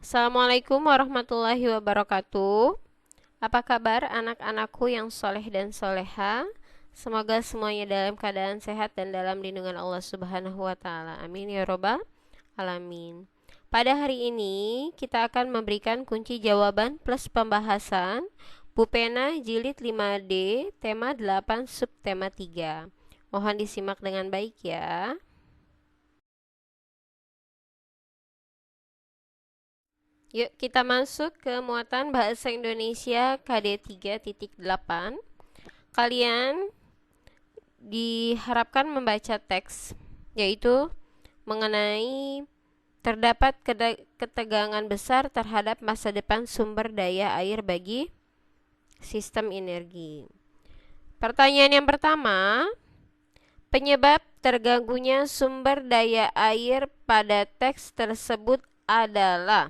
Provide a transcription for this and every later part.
Assalamualaikum warahmatullahi wabarakatuh. Apa kabar anak-anakku yang soleh dan soleha? Semoga semuanya dalam keadaan sehat dan dalam lindungan Allah Subhanahu wa Ta'ala. Amin ya Robbal Alamin. Pada hari ini kita akan memberikan kunci jawaban plus pembahasan Bupena Jilid 5D, tema 8, subtema 3. Mohon disimak dengan baik ya. Yuk kita masuk ke muatan bahasa Indonesia KD 3.8. Kalian diharapkan membaca teks yaitu mengenai terdapat ketegangan besar terhadap masa depan sumber daya air bagi sistem energi. Pertanyaan yang pertama, penyebab terganggunya sumber daya air pada teks tersebut adalah.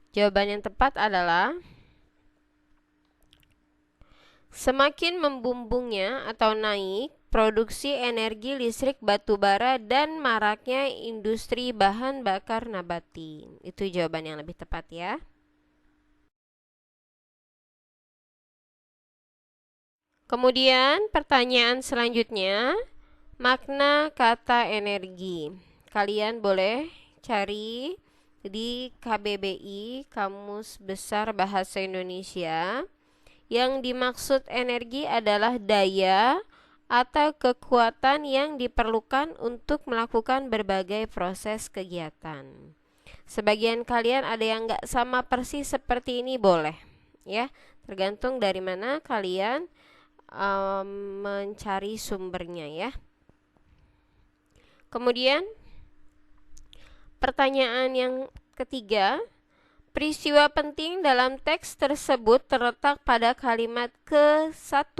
Jawaban yang tepat adalah semakin membumbungnya atau naik produksi energi listrik batubara dan maraknya industri bahan bakar nabati. Itu jawaban yang lebih tepat ya. Kemudian pertanyaan selanjutnya, makna kata energi. Kalian boleh cari di KBBI, Kamus Besar Bahasa Indonesia. Yang dimaksud energi adalah daya atau kekuatan yang diperlukan untuk melakukan berbagai proses kegiatan. Sebagian kalian ada yang nggak sama persis seperti ini, boleh ya, tergantung dari mana kalian mencari sumbernya ya. Kemudian pertanyaan yang ketiga, peristiwa penting dalam teks tersebut terletak pada kalimat ke-1,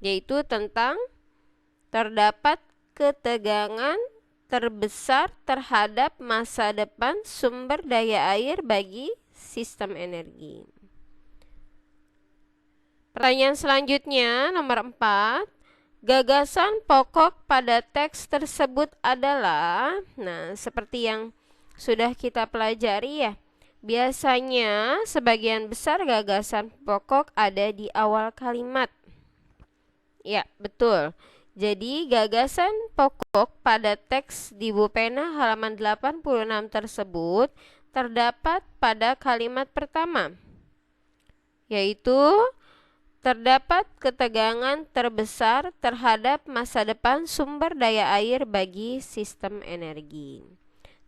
yaitu tentang terdapat ketegangan terbesar terhadap masa depan sumber daya air bagi sistem energi. Pertanyaan selanjutnya, nomor 4. Gagasan pokok pada teks tersebut adalah, nah seperti yang sudah kita pelajari ya, biasanya sebagian besar gagasan pokok ada di awal kalimat. Ya, betul. Jadi gagasan pokok pada teks di Bupena halaman 86 tersebut terdapat pada kalimat pertama, yaitu terdapat ketegangan terbesar terhadap masa depan sumber daya air bagi sistem energi.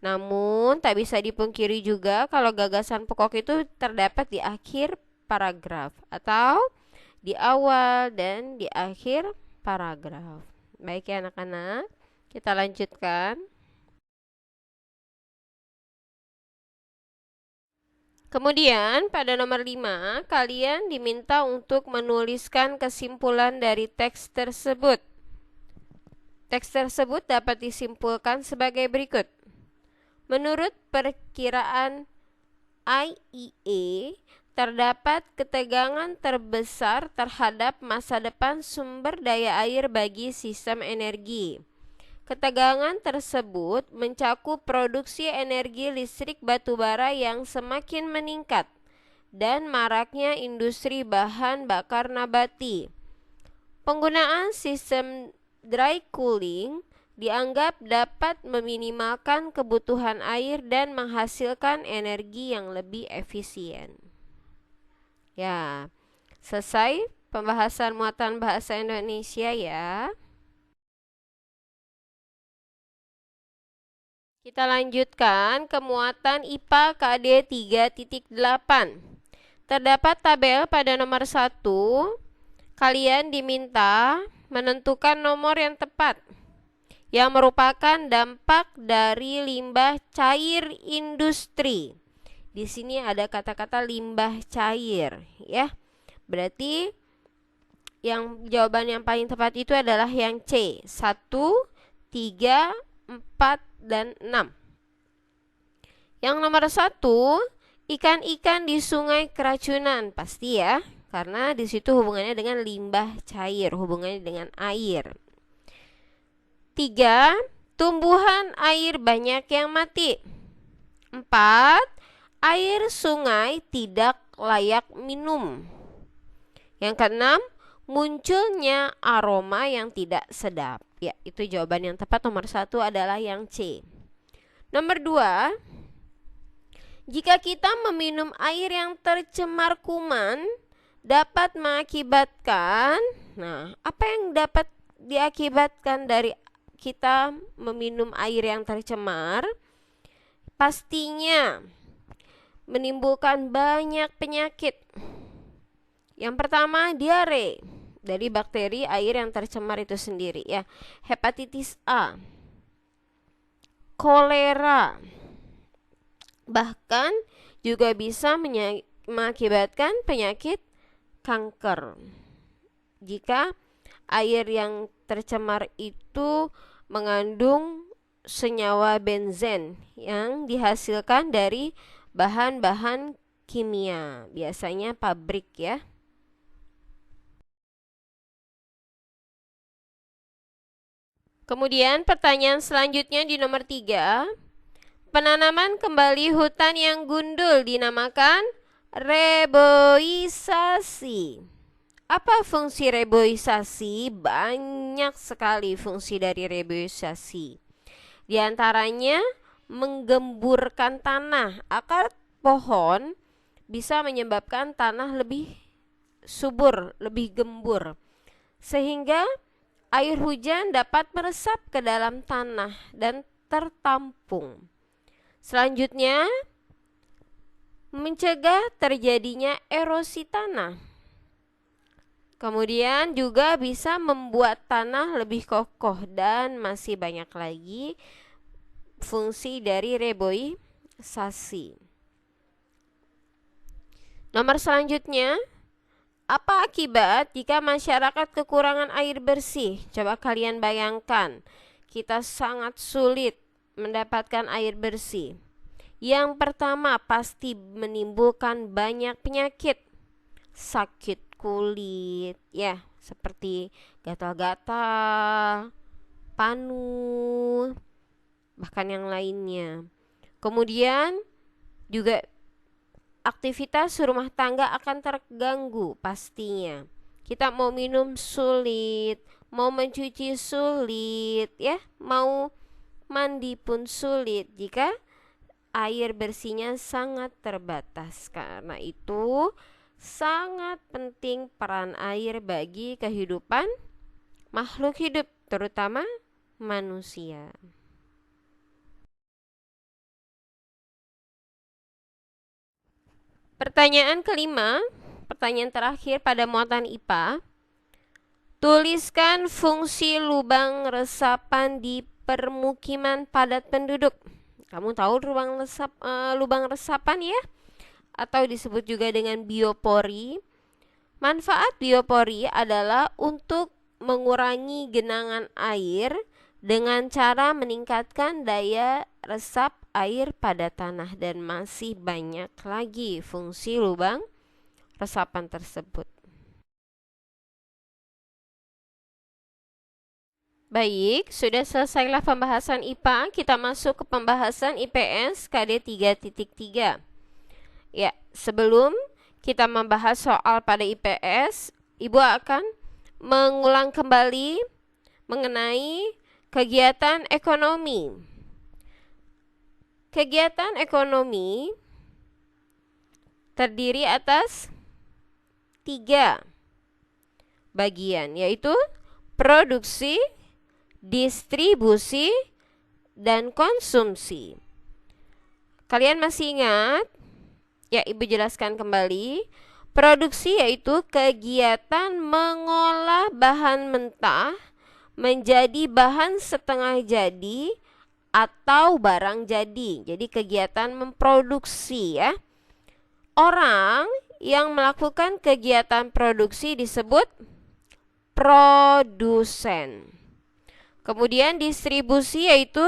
Namun, tak bisa dipungkiri juga kalau gagasan pokok itu terdapat di akhir paragraf atau di awal dan di akhir paragraf. Baik ya anak-anak, kita lanjutkan. Kemudian pada nomor 5, kalian diminta untuk menuliskan kesimpulan dari teks tersebut. Teks tersebut dapat disimpulkan sebagai berikut. Menurut perkiraan IEA, terdapat ketegangan terbesar terhadap masa depan sumber daya air bagi sistem energi. Ketegangan tersebut mencakup produksi energi listrik batubara yang semakin meningkat dan maraknya industri bahan bakar nabati. Penggunaan sistem dry cooling dianggap dapat meminimalkan kebutuhan air dan menghasilkan energi yang lebih efisien. Ya, selesai pembahasan muatan bahasa Indonesia ya. Kita lanjutkan ke muatan IPA KD 3.8. Terdapat tabel pada nomor 1. Kalian diminta menentukan nomor yang tepat, yang merupakan dampak dari limbah cair industri. Di sini ada kata-kata limbah cair ya. Berarti yang jawaban yang paling tepat itu adalah yang C, 1, 3, 4, dan 6. Yang nomor 1, ikan-ikan di sungai keracunan, pasti ya, karena di situ hubungannya dengan limbah cair, hubungannya dengan air. 3, tumbuhan air banyak yang mati. 4. Air sungai tidak layak minum. Yang keenam, munculnya aroma yang tidak sedap. Ya, itu jawaban yang tepat. Nomor 1 adalah yang C. Nomor 2, jika kita meminum air yang tercemar kuman dapat mengakibatkan, apa yang dapat diakibatkan dari kita meminum air yang tercemar? Pastinya menimbulkan banyak penyakit. Yang pertama, diare dari bakteri air yang tercemar itu sendiri ya. Hepatitis A, kolera, bahkan juga bisa mengakibatkan penyakit kanker. Jika air yang tercemar itu mengandung senyawa benzen yang dihasilkan dari bahan-bahan kimia, biasanya pabrik ya. Kemudian pertanyaan selanjutnya di nomor 3. Penanaman kembali hutan yang gundul dinamakan reboisasi. Apa fungsi reboisasi? Banyak sekali fungsi dari reboisasi. Di antaranya menggemburkan tanah. Akar pohon bisa menyebabkan tanah lebih subur, lebih gembur, sehingga air hujan dapat meresap ke dalam tanah dan tertampung. Selanjutnya, mencegah terjadinya erosi tanah. Kemudian juga bisa membuat tanah lebih kokoh dan masih banyak lagi fungsi dari reboisasi. Nomor selanjutnya, apa akibat jika masyarakat kekurangan air bersih? Coba kalian bayangkan, kita sangat sulit mendapatkan air bersih. Yang pertama, pasti menimbulkan banyak penyakit. Sakit kulit, ya, seperti gatal-gatal, panu, bahkan yang lainnya. Kemudian juga aktivitas rumah tangga akan terganggu pastinya. Kita mau minum sulit, mau mencuci sulit, ya, mau mandi pun sulit jika air bersihnya sangat terbatas. Karena itu sangat penting peran air bagi kehidupan makhluk hidup, terutama manusia. Pertanyaan kelima, pertanyaan terakhir pada muatan IPA. Tuliskan fungsi lubang resapan di permukiman padat penduduk. Kamu tahu lubang resapan ya? Atau disebut juga dengan biopori. Manfaat biopori adalah untuk mengurangi genangan air dengan cara meningkatkan daya resap air pada tanah, dan masih banyak lagi fungsi lubang resapan tersebut. Baik, sudah selesailah pembahasan IPA. Kita masuk ke pembahasan IPS KD 3.3. Ya, sebelum kita membahas soal pada IPS, Ibu akan mengulang kembali mengenai kegiatan ekonomi. Kegiatan ekonomi terdiri atas 3 bagian, yaitu produksi, distribusi, dan konsumsi. Kalian masih ingat? Ya, Ibu jelaskan kembali. Produksi yaitu kegiatan mengolah bahan mentah menjadi bahan setengah jadi atau barang jadi. Jadi kegiatan memproduksi ya. Orang yang melakukan kegiatan produksi disebut produsen. Kemudian distribusi yaitu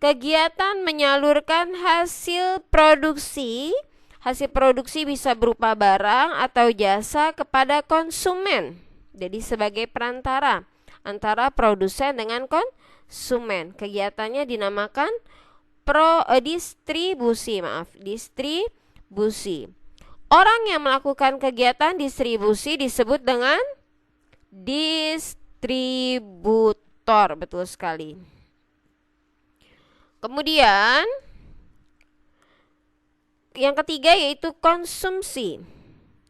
kegiatan menyalurkan hasil produksi. Hasil produksi bisa berupa barang atau jasa kepada konsumen. Jadi sebagai perantara antara produsen dengan konsumen. Kegiatannya dinamakan distribusi. Orang yang melakukan kegiatan distribusi disebut dengan distributor. Betul sekali. Kemudian yang ketiga yaitu konsumsi.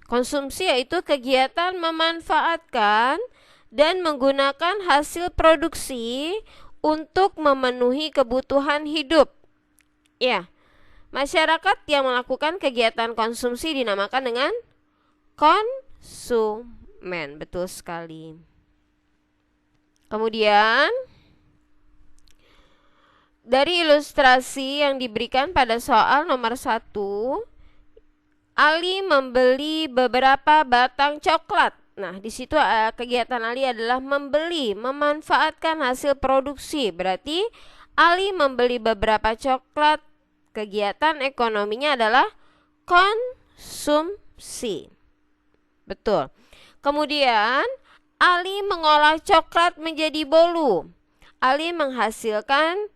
Konsumsi yaitu kegiatan memanfaatkan dan menggunakan hasil produksi untuk memenuhi kebutuhan hidup. Ya, masyarakat yang melakukan kegiatan konsumsi dinamakan dengan konsumen. Betul sekali. Kemudian dari ilustrasi yang diberikan pada soal nomor 1, Ali membeli beberapa batang coklat. Nah, di situ kegiatan Ali adalah membeli, memanfaatkan hasil produksi. Berarti Ali membeli beberapa coklat. Kegiatan ekonominya adalah konsumsi. Betul. Kemudian Ali mengolah coklat menjadi bolu. Ali menghasilkan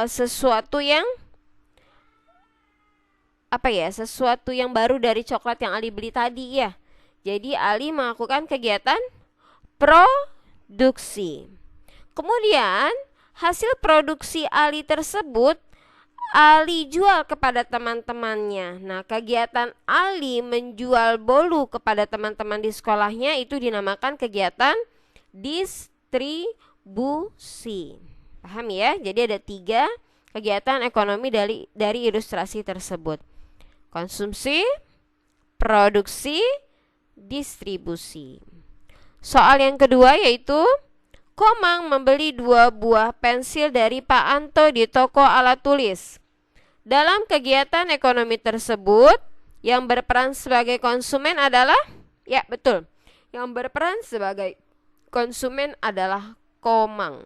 sesuatu yang sesuatu yang baru dari coklat yang Ali beli tadi ya. Jadi Ali melakukan kegiatan produksi. Kemudian hasil produksi Ali tersebut Ali jual kepada teman-temannya. Nah, kegiatan Ali menjual bolu kepada teman-teman di sekolahnya itu dinamakan kegiatan distribusi. Paham ya? Jadi ada 3 kegiatan ekonomi dari ilustrasi tersebut. Konsumsi, produksi, distribusi. Soal yang kedua yaitu Komang membeli 2 buah pensil dari Pak Anto di toko alat tulis. Dalam kegiatan ekonomi tersebut, yang berperan sebagai konsumen adalah, ya betul, yang berperan sebagai konsumen adalah Komang.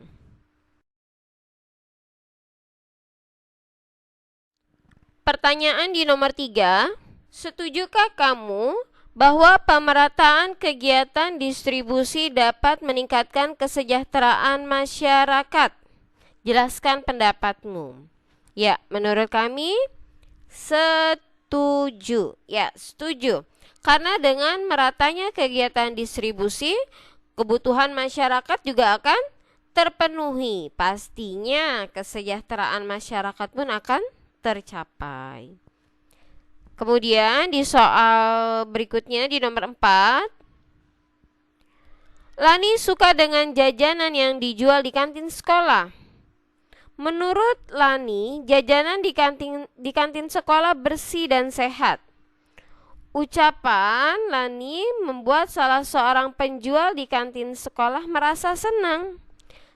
Pertanyaan di nomor 3, setujukah kamu bahwa pemerataan kegiatan distribusi dapat meningkatkan kesejahteraan masyarakat? Jelaskan pendapatmu. Ya, menurut kami setuju. Ya, setuju. Karena dengan meratanya kegiatan distribusi, kebutuhan masyarakat juga akan terpenuhi. Pastinya kesejahteraan masyarakat pun akan tercapai. Kemudian di soal berikutnya di nomor 4, Lani suka dengan jajanan yang dijual di kantin sekolah. Menurut Lani, jajanan di kantin sekolah bersih dan sehat. Ucapan Lani membuat salah seorang penjual di kantin sekolah merasa senang.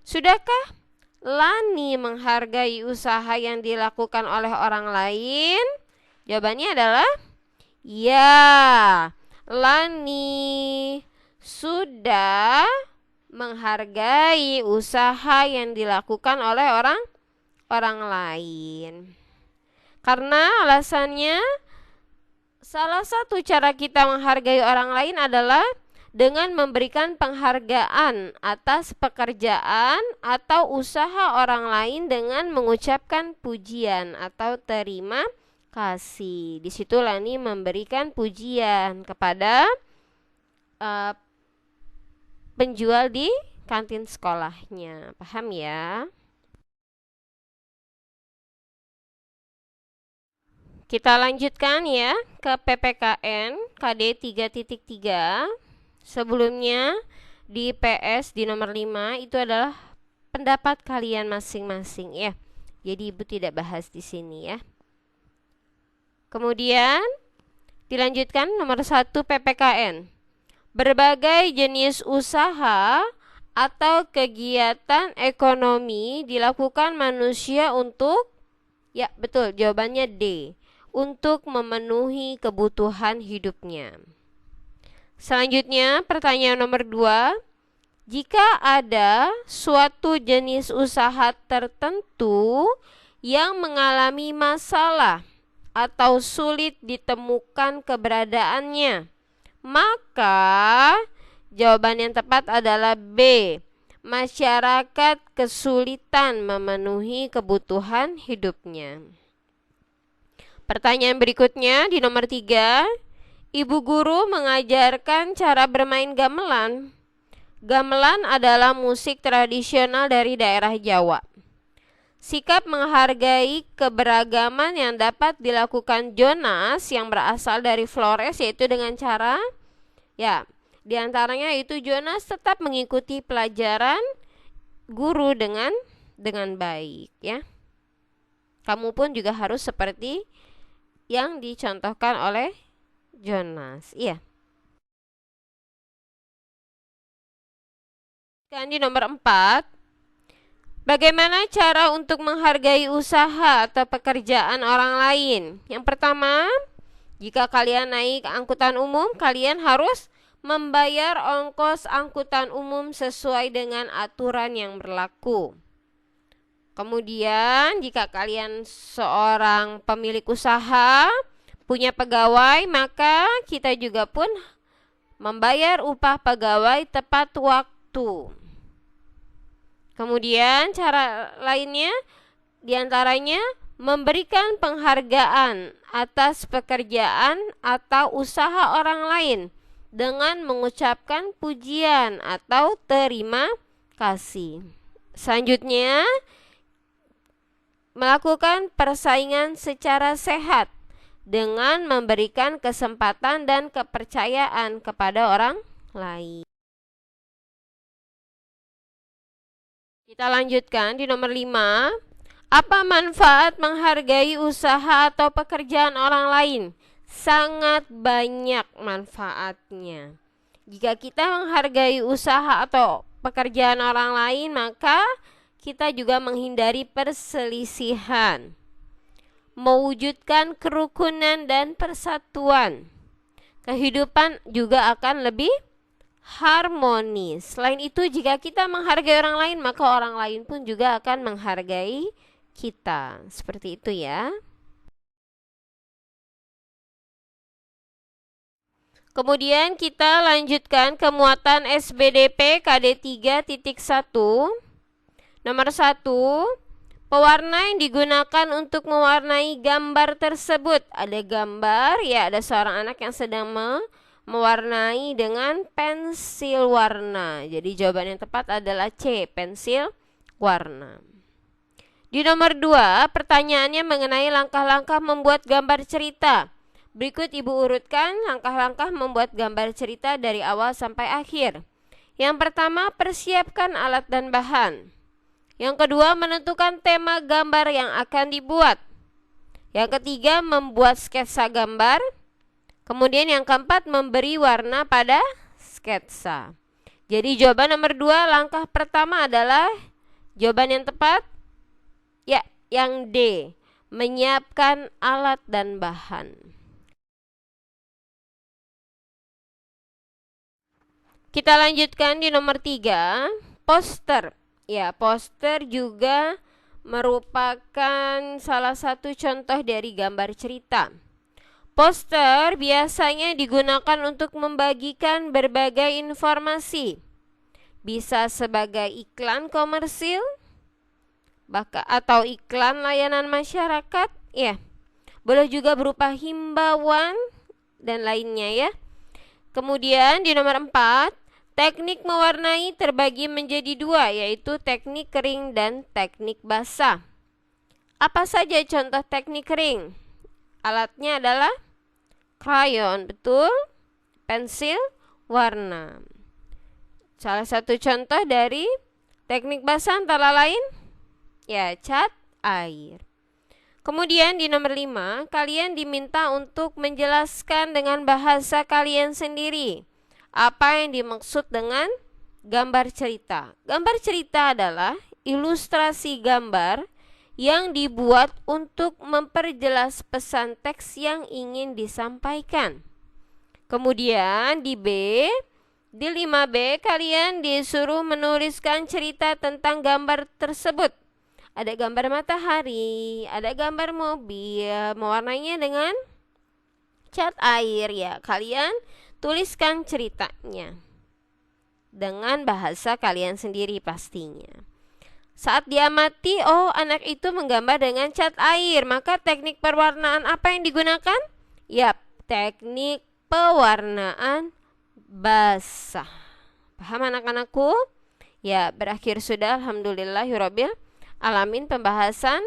Sudahkah Lani menghargai usaha yang dilakukan oleh orang lain? Jawabannya adalah ya. Lani sudah menghargai usaha yang dilakukan oleh orang lain. Karena alasannya, salah satu cara kita menghargai orang lain adalah dengan memberikan penghargaan atas pekerjaan atau usaha orang lain dengan mengucapkan pujian atau terima kasih. Di situ Lani memberikan pujian kepada penjual di kantin sekolahnya. Paham ya? Kita lanjutkan ya ke PPKN KD 3.3. Sebelumnya di PS di nomor 5 itu adalah pendapat kalian masing-masing ya. Jadi Ibu tidak bahas di sini ya. Kemudian dilanjutkan nomor 1 PPKN. Berbagai jenis usaha atau kegiatan ekonomi dilakukan manusia untuk, ya betul, jawabannya D, untuk memenuhi kebutuhan hidupnya. Selanjutnya pertanyaan nomor 2, jika ada suatu jenis usaha tertentu yang mengalami masalah atau sulit ditemukan keberadaannya, maka jawaban yang tepat adalah B, masyarakat kesulitan memenuhi kebutuhan hidupnya. Pertanyaan berikutnya di nomor 3. Ibu guru mengajarkan cara bermain gamelan. Gamelan adalah musik tradisional dari daerah Jawa. Sikap menghargai keberagaman yang dapat dilakukan Jonas yang berasal dari Flores, yaitu dengan cara, di antaranya itu Jonas tetap mengikuti pelajaran guru dengan baik, ya. Kamu pun juga harus seperti yang dicontohkan oleh Jonas, iya. Dan di nomor 4, bagaimana cara untuk menghargai usaha atau pekerjaan orang lain? Yang pertama, jika kalian naik angkutan umum, kalian harus membayar ongkos angkutan umum sesuai dengan aturan yang berlaku. Kemudian, jika kalian seorang pemilik usaha, punya pegawai, maka kita juga pun membayar upah pegawai tepat waktu. Kemudian, cara lainnya diantaranya memberikan penghargaan atas pekerjaan atau usaha orang lain dengan mengucapkan pujian atau terima kasih. Selanjutnya, melakukan persaingan secara sehat dengan memberikan kesempatan dan kepercayaan kepada orang lain. Kita lanjutkan di nomor 5. Apa manfaat menghargai usaha atau pekerjaan orang lain? Sangat banyak manfaatnya. Jika kita menghargai usaha atau pekerjaan orang lain, maka kita juga menghindari perselisihan, mewujudkan kerukunan dan persatuan. Kehidupan juga akan lebih harmonis. Selain itu, jika kita menghargai orang lain, maka orang lain pun juga akan menghargai kita. Seperti itu, ya. Kemudian kita lanjutkan ke muatan SBDP KD 3.1. Nomor 1, pewarna yang digunakan untuk mewarnai gambar tersebut. Ada gambar, ya, ada seorang anak yang sedang mewarnai dengan pensil warna. Jadi jawaban yang tepat adalah C, pensil warna. Di nomor 2, pertanyaannya mengenai langkah-langkah membuat gambar cerita. Berikut ibu urutkan langkah-langkah membuat gambar cerita dari awal sampai akhir. Yang pertama, persiapkan alat dan bahan. Yang kedua, menentukan tema gambar yang akan dibuat. Yang ketiga, membuat sketsa gambar. Kemudian yang keempat, memberi warna pada sketsa. Jadi jawaban nomor 2, langkah pertama adalah jawaban yang tepat, ya, yang D, menyiapkan alat dan bahan. Kita lanjutkan di nomor 3, poster. Ya, poster juga merupakan salah satu contoh dari gambar cerita. Poster biasanya digunakan untuk membagikan berbagai informasi. Bisa sebagai iklan komersil, atau iklan layanan masyarakat, ya. Boleh juga berupa himbauan dan lainnya, ya. Kemudian di nomor 4, teknik mewarnai terbagi menjadi 2, yaitu teknik kering dan teknik basah. Apa saja contoh teknik kering? Alatnya adalah krayon, betul, pensil warna. Salah satu contoh dari teknik basah antara lain, ya, cat air. Kemudian di nomor 5, kalian diminta untuk menjelaskan dengan bahasa kalian sendiri apa yang dimaksud dengan gambar cerita. Gambar cerita adalah ilustrasi gambar yang dibuat untuk memperjelas pesan teks yang ingin disampaikan. Kemudian di 5B, kalian disuruh menuliskan cerita tentang gambar tersebut. Ada gambar matahari, ada gambar mobil, mewarnainya dengan cat air, ya. Kalian tuliskan ceritanya. dengan bahasa kalian sendiri pastinya. Saat diamati, oh anak itu menggambar dengan cat air, maka teknik pewarnaan apa yang digunakan? Yap, teknik pewarnaan basah. Paham anak-anakku? Ya, berakhir sudah alhamdulillahirabbil alamin pembahasan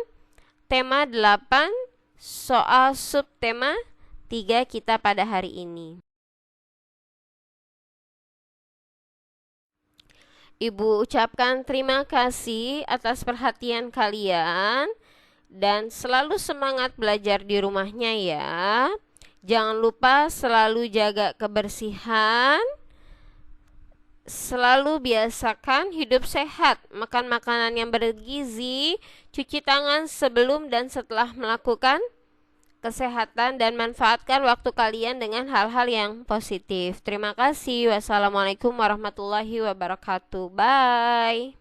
tema 8 soal subtema 3 kita pada hari ini. Ibu ucapkan terima kasih atas perhatian kalian dan selalu semangat belajar di rumahnya ya. Jangan lupa selalu jaga kebersihan, selalu biasakan hidup sehat, makan makanan yang bergizi, cuci tangan sebelum dan setelah melakukan kesehatan, dan manfaatkan waktu kalian dengan hal-hal yang positif. Terima kasih. Wassalamualaikum warahmatullahi wabarakatuh. Bye.